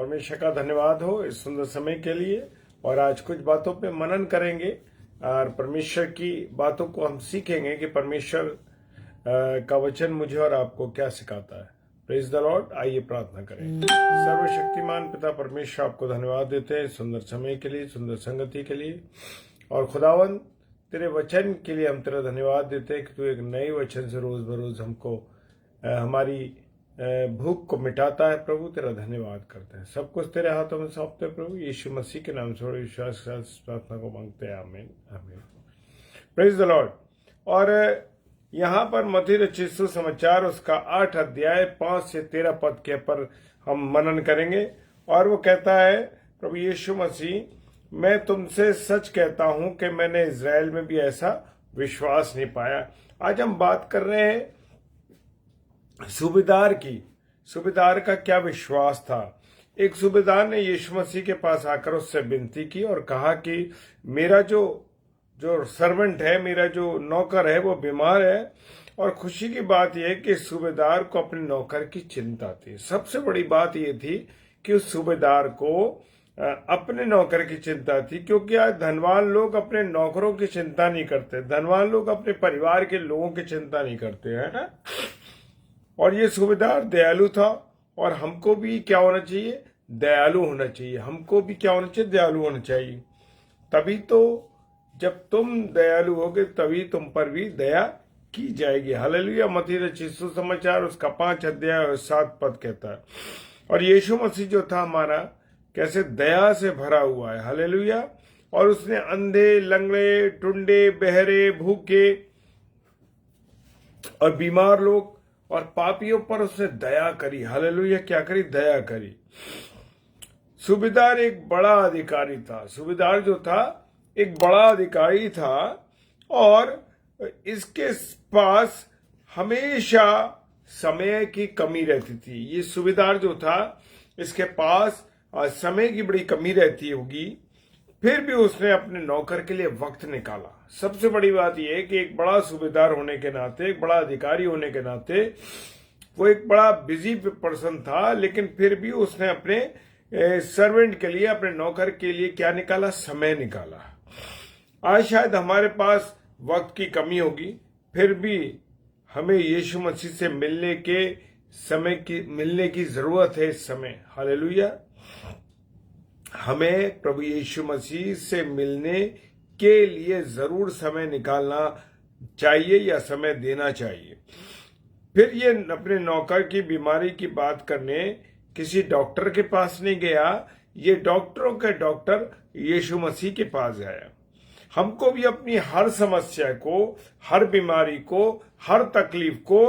परमेश्वर का धन्यवाद हो इस सुंदर समय के लिए। और आज कुछ बातों पे मनन करेंगे और परमेश्वर की बातों को हम सीखेंगे कि परमेश्वर का वचन मुझे और आपको क्या सिखाता है। Praise the Lord. आइए प्रार्थना करें। सर्वशक्तिमान पिता परमेश्वर, आपको धन्यवाद देते हैं सुंदर समय के लिए, सुंदर संगति के लिए। और खुदावन, तेरे वचन के लिए हम तेरा धन्यवाद देते हैं कि तू एक नए वचन से रोज बरोज हमको हमारी भूख को मिटाता है। प्रभु तेरा धन्यवाद करते हैं। सब कुछ तेरे हाथों में सौंपते हैं प्रभु। यीशु मसीह के नाम से बड़े विश्वास के साथ प्रार्थना को मांगते हैं। आमीन आमीन। Praise the Lord. और यहाँ पर मत्ती रचित सुसमाचार उसका 8 अध्याय 5 से 13 पद के पर हम मनन करेंगे। और वो कहता है, प्रभु यीशु मसीह, मैं तुमसे सच कहता हूं कि मैंने इज़राइल में भी ऐसा विश्वास नहीं पाया। आज हम बात कर रहे हैं सूबेदार की। सूबेदार का क्या विश्वास था। एक सूबेदार ने यीशु मसीह के पास आकर उससे विनती की और कहा कि मेरा जो सर्वेंट है, मेरा जो नौकर है, वो बीमार है। और खुशी की बात यह है कि सूबेदार को अपने नौकर की चिंता थी। सबसे बड़ी बात यह थी कि उस सूबेदार को अपने नौकर की चिंता थी, क्योंकि आज धनवान लोग अपने नौकरों की चिंता नहीं करते, धनवान लोग अपने परिवार के लोगों की चिंता नहीं करते, है ना। और ये सूबेदार दयालु था। और हमको भी क्या होना चाहिए? दयालु होना चाहिए। हमको भी क्या होना चाहिए? दयालु होना चाहिए। तभी तो जब तुम दयालु होगे तभी तुम पर भी दया की जाएगी। हालेलुया। मत्ती रचित सुसमाचार उसका 5 अध्याय और 7 पद कहता है। और यीशु मसीह जो था हमारा, कैसे दया से भरा हुआ है। हालेलुया। और उसने अंधे, लंगड़े, टुंडे, बहरे, भूखे और बीमार लोग और पापियों पर उसने दया करी। हालेलुया। क्या करी? दया करी। सूबेदार एक बड़ा अधिकारी था। सूबेदार जो था एक बड़ा अधिकारी था और इसके पास हमेशा समय की कमी रहती थी। ये सूबेदार जो था, इसके पास समय की बड़ी कमी रहती होगी, फिर भी उसने अपने नौकर के लिए वक्त निकाला। सबसे बड़ी बात यह है कि एक बड़ा सूबेदार होने के नाते, एक बड़ा अधिकारी होने के नाते, वो एक बड़ा बिजी पर्सन था, लेकिन फिर भी उसने अपने सर्वेंट के लिए, अपने नौकर के लिए क्या निकाला? समय निकाला। आज शायद हमारे पास वक्त की कमी होगी, फिर भी हमें यीशु मसीह से मिलने की जरूरत है इस समय। हालेलुया। हमें प्रभु यीशु मसीह से मिलने के लिए जरूर समय निकालना चाहिए या समय देना चाहिए। फिर ये अपने नौकर की बीमारी की बात करने किसी डॉक्टर के पास नहीं गया, ये डॉक्टरों के डॉक्टर यीशु मसीह के पास गया। हमको भी अपनी हर समस्या को, हर बीमारी को, हर तकलीफ को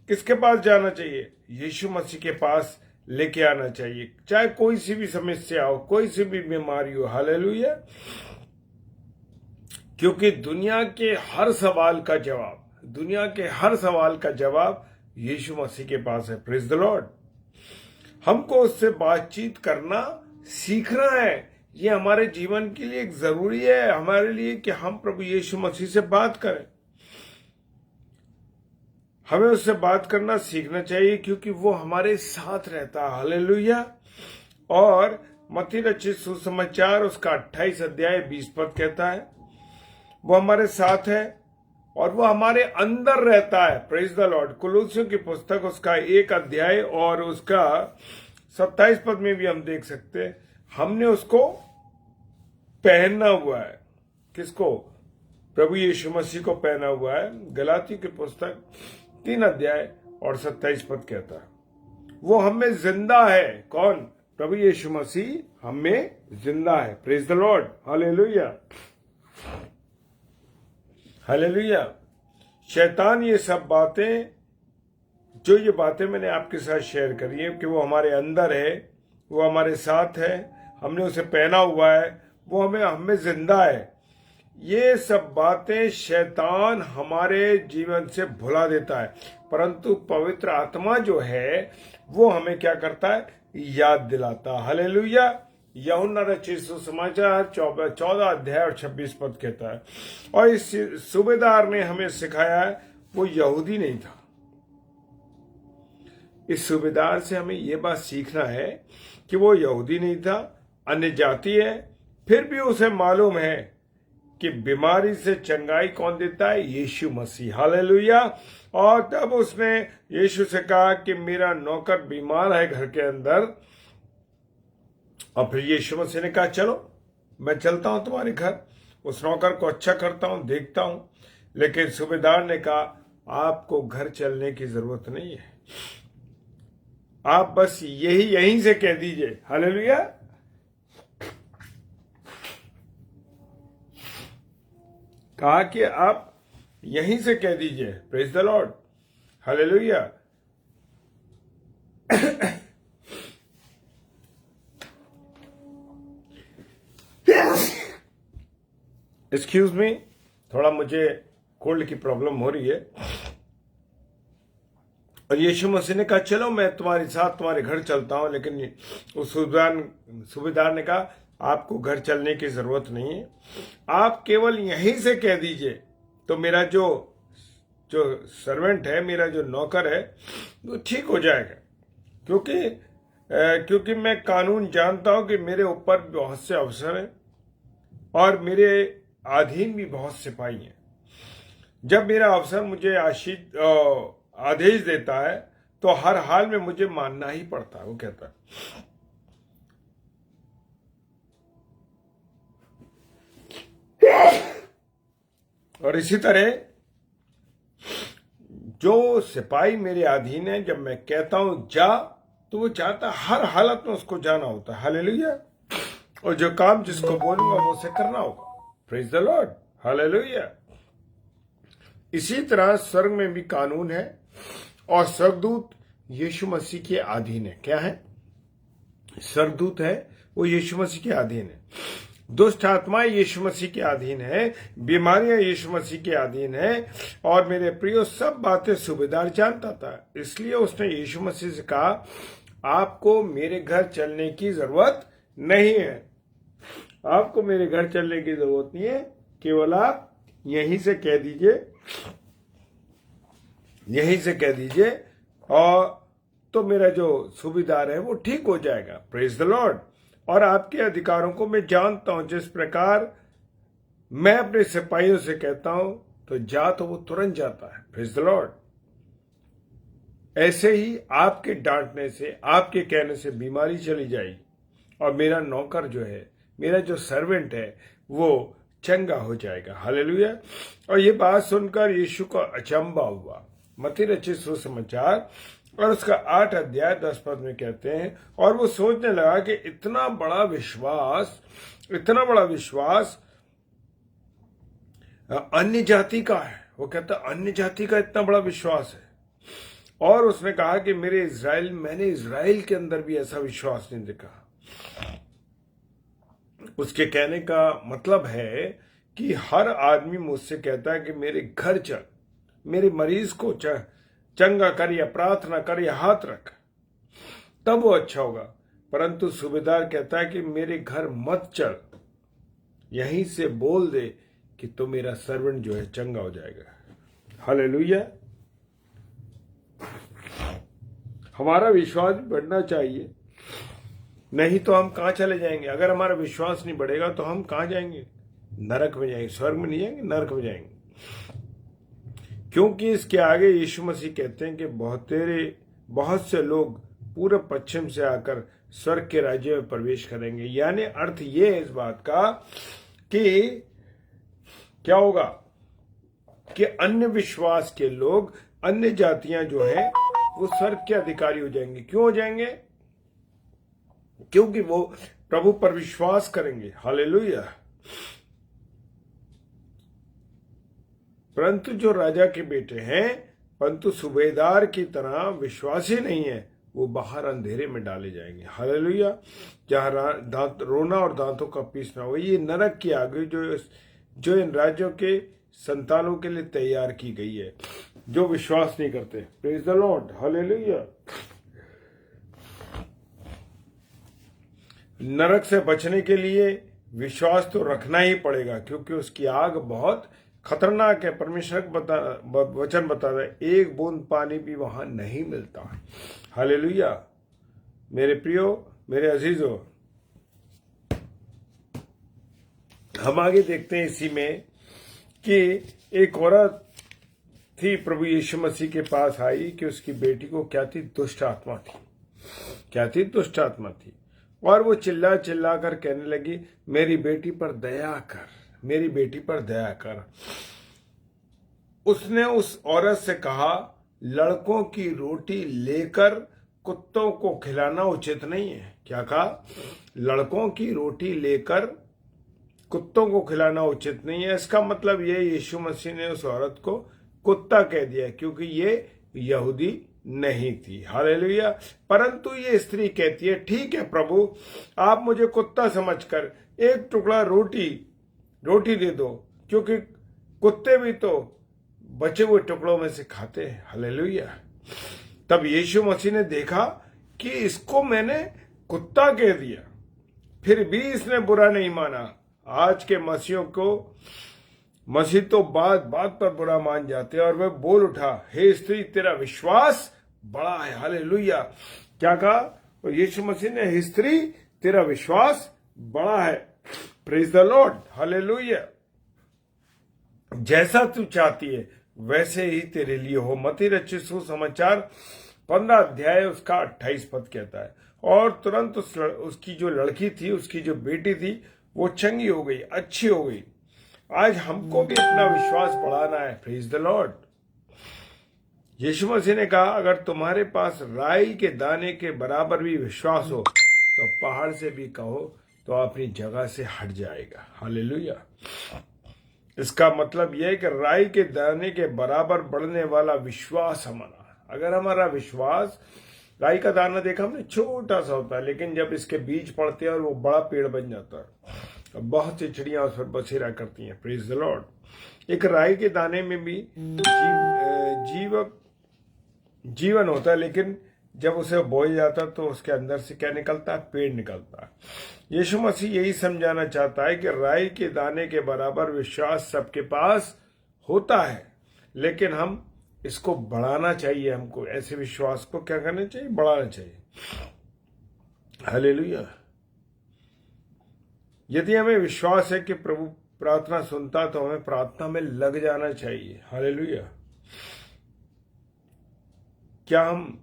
किसके पास जाना चाहिए? यीशु मसीह के पास लेके आना चाहिए। चाहे कोई सी भी समस्या हो, कोई सी भी बीमारी हो। हालेलुया। क्योंकि दुनिया के हर सवाल का जवाब यीशु मसीह के पास है। Praise the Lord. हमको उससे बातचीत करना सीखना है। ये हमारे जीवन के लिए एक जरूरी है हमारे लिए कि हम प्रभु यीशु मसीह से बात करें। हमें उससे बात करना सीखना चाहिए, क्योंकि वो हमारे साथ रहता है। हालेलुया। और मत्ती रचित सुसमाचार उसका 28 अध्याय 20 पद कहता है, वो हमारे साथ है और वो हमारे अंदर रहता है। Praise the Lord. कुलुस्सियों की पुस्तक उसका 1 अध्याय और उसका 27 पद में भी हम देख सकते हैं, हमने उसको पहनना हुआ है। किसको? प्रभु यीशु मसीह को पहना हुआ है। गलाती की पुस्तक 3 अध्याय और 27 पद कहता है, वो हमें जिंदा है। कौन? प्रभु यीशु मसीह हमें जिंदा है। Praise the Lord. Hallelujah. Hallelujah. शैतान ये सब बातें, ये बातें मैंने आपके साथ शेयर करी है कि वो हमारे अंदर है, वो हमारे साथ है, हमने उसे पहना हुआ है, वो हमें जिंदा है। ये सब बातें शैतान हमारे जीवन से भुला देता है, परंतु पवित्र आत्मा जो है वो हमें क्या करता है? याद दिलाता। हालेलुया। यूहन्ना रचित सुसमाचार 14 अध्याय और 26 पद कहता है। और इस सूबेदार ने हमें सिखाया है, वो यहूदी नहीं था। इस सूबेदार से हमें ये बात सीखना है कि वो यहूदी नहीं था, अन्य जाति है, फिर भी उसे मालूम है कि बीमारी से चंगाई कौन देता है? यीशु मसीह। हालेलुया। और तब उसने यीशु से कहा कि मेरा नौकर बीमार है घर के अंदर। और फिर यीशु मसीह ने कहा चलो मैं चलता हूं तुम्हारे घर, उस नौकर को अच्छा करता हूं, देखता हूं। लेकिन सूबेदार ने कहा आपको घर चलने की जरूरत नहीं है, आप बस यहीं से कह दीजिए। हालेलुया। कहा कि आप यहीं से कह दीजिए। Praise the Lord. Hallelujah. Excuse me, थोड़ा मुझे कोल्ड की प्रॉब्लम हो रही है। और यीशु मसीह ने कहा चलो मैं तुम्हारे साथ तुम्हारे घर चलता हूं। लेकिन उस सूबेदार ने कहा आपको घर चलने की जरूरत नहीं है, आप केवल यहीं से कह दीजिए तो मेरा जो सर्वेंट है, मेरा जो नौकर है, वो ठीक हो जाएगा। क्योंकि मैं कानून जानता हूं कि मेरे ऊपर बहुत से अफसर हैं और मेरे अधीन भी बहुत सिपाही हैं। जब मेरा अफसर मुझे आदेश देता है तो हर हाल में मुझे मानना ही पड़ता है, वो कहता है। और इसी तरह जो सिपाही मेरे अधीन है, जब मैं कहता हूं जा, तो वो चाहता है हर हालत में उसको जाना होता है। हालेलुया। और जो काम जिसको बोलूंगा वो उसे करना होगा। Praise the Lord. हालेलुया। इसी तरह स्वर्ग में भी कानून है और स्वर्गदूत यीशु मसीह के अधीन है। क्या है? स्वर्गदूत है वो यीशु मसीह के अधीन है, दुष्ट आत्माएं यीशु मसीह के अधीन है, बीमारियां यीशु मसीह के अधीन है। और मेरे प्रियो सब बातें सूबेदार जानता था, इसलिए उसने यीशु मसीह से कहा आपको मेरे घर चलने की जरूरत नहीं है, आपको मेरे घर चलने की जरूरत नहीं है, केवल आप यहीं से कह दीजिए और तो मेरा जो सूबेदार है वो ठीक हो जाएगा। Praise the Lord. और आपके अधिकारों को मैं जानता हूं, जिस प्रकार मैं अपने सिपाहियों से कहता हूं तो जा, तो वो तुरंत जाता है। Praise the Lord. ऐसे ही आपके डांटने से, आपके कहने से बीमारी चली जाएगी और मेरा नौकर जो है, मेरा जो सर्वेंट है, वो चंगा हो जाएगा। हालेलुया। और ये बात सुनकर यीशु को अचंभा हुआ। मत्ती रचित सुसमाचार और उसका 8 अध्याय 10 पद में कहते हैं, और वो सोचने लगा कि इतना बड़ा विश्वास अन्य जाति का है। वो कहता अन्य जाति का इतना बड़ा विश्वास है। और उसने कहा कि मैंने इजराइल के अंदर भी ऐसा विश्वास नहीं देखा। उसके कहने का मतलब है कि हर आदमी मुझसे कहता है कि मेरे घर चल, मेरे मरीज को चंगा कर या प्रार्थना कर या हाथ रख, तब वो अच्छा होगा। परंतु सूबेदार कहता है कि मेरे घर मत चल, यहीं से बोल दे कि तो मेरा सर्वेंट जो है चंगा हो जाएगा। हालेलुया। हमारा विश्वास बढ़ना चाहिए, नहीं तो हम कहां चले जाएंगे। अगर हमारा विश्वास नहीं बढ़ेगा तो हम कहां जाएंगे? नरक में जाएंगे। स्वर्ग में नहीं जाएंगे, नरक में जाएंगे। क्योंकि इसके आगे यीशु मसीह कहते हैं कि बहुत से लोग पूर्व पश्चिम से आकर स्वर्ग के राज्य में प्रवेश करेंगे। यानी अर्थ ये है इस बात का कि क्या होगा कि अन्य विश्वास के लोग, अन्य जातियां जो है, वो स्वर्ग के अधिकारी हो जाएंगे। क्यों हो जाएंगे? क्योंकि वो प्रभु पर विश्वास करेंगे। हालेलुया। परंतु जो राजा के बेटे हैं, परंतु सूबेदार की तरह विश्वासी नहीं है, वो बाहर अंधेरे में डाले जाएंगे। हालेलुया। जहां रोना और दांतों का पीसना हो। ये नरक की आग जो इन राज्यों के संतानों के लिए तैयार की गई है, जो विश्वास नहीं करते। Praise the Lord. हालेलुया। नरक से बचने के लिए विश्वास तो रखना ही पड़ेगा, क्योंकि उसकी आग बहुत खतरनाक है। परमेश्वर वचन बताता है एक बूंद पानी भी वहां नहीं मिलता। हालेलुया। मेरे प्रियो, मेरे अजीजों, हम आगे देखते हैं इसी में कि एक औरत थी प्रभु यीशु मसीह के पास आई कि उसकी बेटी को क्या थी? दुष्ट आत्मा थी। क्या थी? दुष्ट आत्मा थी। और वो चिल्ला चिल्ला कर कहने लगी, मेरी बेटी पर दया कर, मेरी बेटी पर दया कर। उसने उस औरत से कहा, लड़कों की रोटी लेकर कुत्तों को खिलाना उचित नहीं है। क्या कहा? लड़कों की रोटी लेकर कुत्तों को खिलाना उचित नहीं है। इसका मतलब ये यीशु मसीह ने उस औरत को कुत्ता कह दिया क्योंकि ये यहूदी नहीं थी। हालेलुया। परंतु ये स्त्री कहती है, ठीक है प्रभु, आप मुझे कुत्ता समझकर एक टुकड़ा रोटी दे दो, क्योंकि कुत्ते भी तो बचे हुए टुकड़ों में से खाते हैं। हालेलुया। तब यीशु मसीह ने देखा कि इसको मैंने कुत्ता कह दिया, फिर भी इसने बुरा नहीं माना। आज के मसीह तो बात बात पर बुरा मान जाते हैं। और वह बोल उठा, हे स्त्री, तेरा विश्वास बड़ा है। हालेलुया। क्या कहा? तो यीशु मसीह ने, हे स्त्री, तेरा विश्वास बड़ा है। Praise the Lord. हालेलुया। जैसा तू चाहती है वैसे ही तेरे लिए हो। मत्ती रचित सुसमाचार 15 अध्याय उसका 28 पद कहता है। और तुरंत उसकी जो लड़की थी, उसकी जो बेटी थी, वो चंगी हो गई, अच्छी हो गई। आज हमको भी अपना विश्वास बढ़ाना है। Praise the Lord. Yeshu Masih ने कहा, अगर तुम्हारे पास राई के दाने के बराबर भी विश्वास हो तो पहाड़ से भी कहो तो अपनी जगह से हट जाएगा। हालेलुया। इसका मतलब यह है कि राई के दाने के बराबर बढ़ने वाला विश्वास हमारा, अगर हमारा विश्वास, राई का दाना देखा हमने, छोटा सा होता है, लेकिन जब इसके बीज पड़ते हैं और वो बड़ा पेड़ बन जाता है, बहुत सी चिड़ियां उस पर बसेरा करती हैं। Praise the Lord. एक राई के दाने में भी जीवन होता है, लेकिन जब उसे बोया जाता है तो उसके अंदर से क्या निकलता है? पेड़ निकलता है। यीशु मसीह यही समझाना चाहता है कि राई के दाने के बराबर विश्वास सबके पास होता है, लेकिन हम इसको बढ़ाना चाहिए। हमको ऐसे विश्वास को क्या करना चाहिए? बढ़ाना चाहिए। हालेलुया। यदि हमें विश्वास है कि प्रभु प्रार्थना सुनता तो हमें प्रार्थना में लग जाना चाहिए। हालेलुया। क्या हम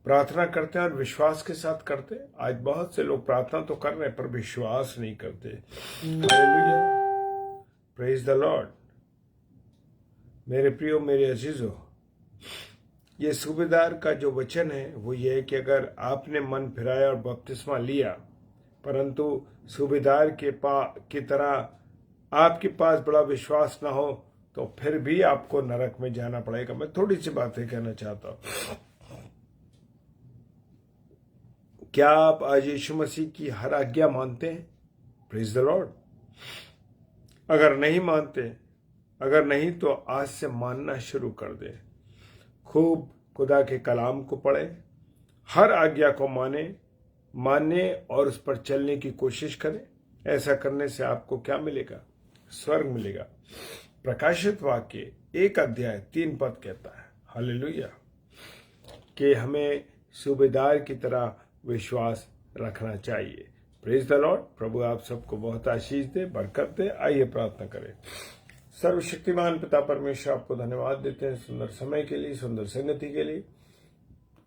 प्रार्थना करते हैं और विश्वास के साथ करते हैं? आज बहुत से लोग प्रार्थना तो कर रहे हैं पर विश्वास नहीं करते। हालेलुया। Praise the Lord. मेरे प्रियो, मेरे अजीजों, ये सूबेदार का जो वचन है वो ये है कि अगर आपने मन फिराया और बपतिस्मा लिया, परंतु सूबेदार की तरह आपके पास बड़ा विश्वास ना हो तो फिर भी आपको नरक में जाना पड़ेगा। मैं थोड़ी सी बातें कहना चाहता हूं। क्या आप आज यीशु मसीह की हर आज्ञा मानते हैं? Praise the Lord. अगर नहीं मानते, अगर नहीं तो आज से मानना शुरू कर दें। खूब खुदा के कलाम को पढ़ें, हर आज्ञा को मानने और उस पर चलने की कोशिश करें। ऐसा करने से आपको क्या मिलेगा? स्वर्ग मिलेगा। प्रकाशित वाक्य 1 अध्याय 3 पद कहता है, हालेलुया, कि हमें सूबेदार की तरह विश्वास रखना चाहिए। Praise the Lord. प्रभु आप सबको बहुत आशीष दे, बरकत दे। आइए प्रार्थना करें। सर्वशक्तिमान पिता परमेश्वर, आपको धन्यवाद देते हैं सुंदर समय के लिए, सुंदर संगति के लिए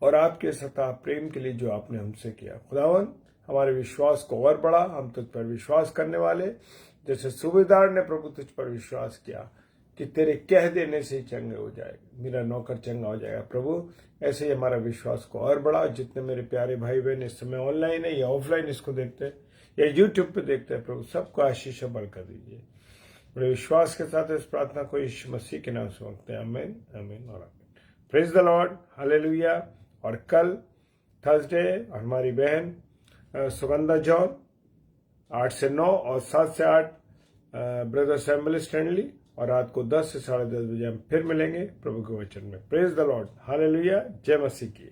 और आपके सता प्रेम के लिए जो आपने हमसे किया। खुदावन, हमारे विश्वास को और बढ़ा। हम तुझ पर विश्वास करने वाले, जैसे सूबेदार ने प्रभु तुझ पर विश्वास किया कि तेरे कह देने से ही चंगे हो जाएगा, मेरा नौकर चंगा हो जाएगा। प्रभु, ऐसे ही हमारा विश्वास को और बढ़ा। जितने मेरे प्यारे भाई बहन इस समय ऑनलाइन है या ऑफलाइन इसको देखते हैं या यूट्यूब पे देखते हैं, प्रभु सबको आशीष बरकत दीजिए। बड़े विश्वास के साथ इस प्रार्थना को यीशु मसीह के नाम से मांगते हैं। आमीन, आमीन और आमीन। Praise the Lord. हालेलुया। और कल थर्सडे हमारी बहन सुगंधा जॉन 8 से 9 और 7 से 8 ब्रदर सैमुअल स्टैनली, और रात को 10 से 10:30 बजे हम फिर मिलेंगे प्रभु के वचन में। Praise the Lord. हालेलुया। जय मसीह की।